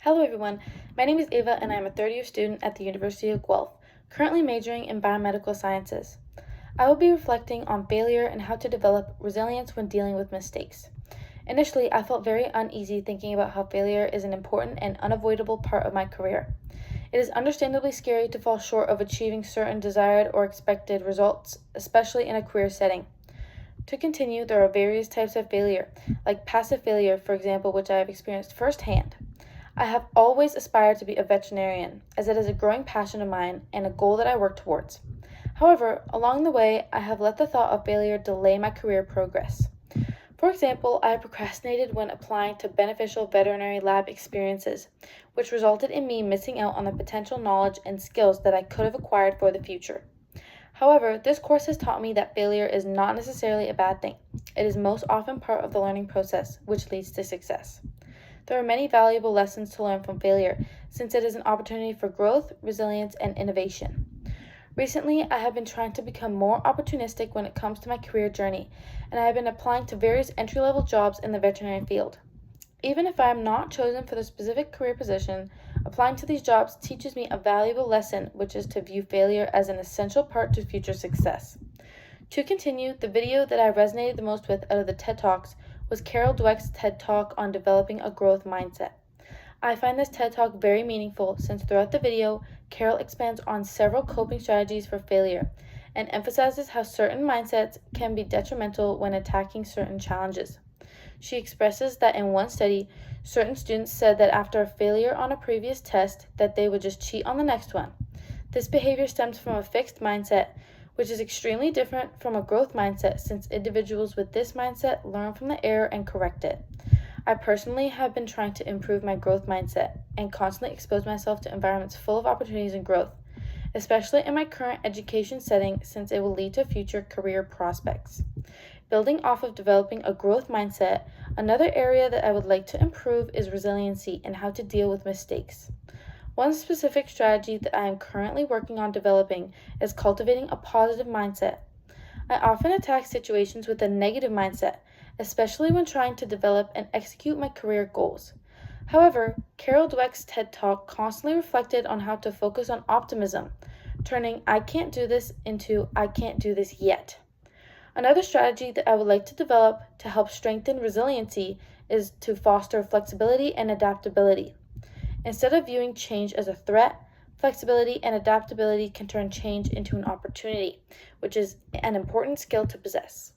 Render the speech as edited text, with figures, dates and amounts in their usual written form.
Hello everyone, my name is Ava and I am a third-year student at the University of Guelph, currently majoring in biomedical sciences. I will be reflecting on failure and how to develop resilience when dealing with mistakes. Initially, I felt very uneasy thinking about how failure is an important and unavoidable part of my career. It is understandably scary to fall short of achieving certain desired or expected results, especially in a career setting. To continue, there are various types of failure, like passive failure, for example, which I have experienced firsthand. I have always aspired to be a veterinarian, as it is a growing passion of mine and a goal that I work towards. However, along the way, I have let the thought of failure delay my career progress. For example, I have procrastinated when applying to beneficial veterinary lab experiences, which resulted in me missing out on the potential knowledge and skills that I could have acquired for the future. However, this course has taught me that failure is not necessarily a bad thing. It is most often part of the learning process, which leads to success. There are many valuable lessons to learn from failure, since it is an opportunity for growth, resilience, and innovation. Recently, I have been trying to become more opportunistic when it comes to my career journey, and I have been applying to various entry-level jobs in the veterinary field. Even if I am not chosen for the specific career position, applying to these jobs teaches me a valuable lesson, which is to view failure as an essential part to future success. To continue, the video that I resonated the most with out of the TED Talks was Carol Dweck's TED Talk on developing a growth mindset. I find this TED Talk very meaningful since throughout the video, Carol expands on several coping strategies for failure and emphasizes how certain mindsets can be detrimental when attacking certain challenges. She expresses that in one study, certain students said that after a failure on a previous test that they would just cheat on the next one. This behavior stems from a fixed mindset, which is extremely different from a growth mindset since individuals with this mindset learn from the error and correct it. I personally have been trying to improve my growth mindset and constantly expose myself to environments full of opportunities and growth, especially in my current education setting since it will lead to future career prospects. Building off of developing a growth mindset, another area that I would like to improve is resiliency and how to deal with mistakes. One specific strategy that I am currently working on developing is cultivating a positive mindset. I often attack situations with a negative mindset, especially when trying to develop and execute my career goals. However, Carol Dweck's TED Talk constantly reflected on how to focus on optimism, turning "I can't do this" into "I can't do this yet." Another strategy that I would like to develop to help strengthen resiliency is to foster flexibility and adaptability. Instead of viewing change as a threat, flexibility and adaptability can turn change into an opportunity, which is an important skill to possess.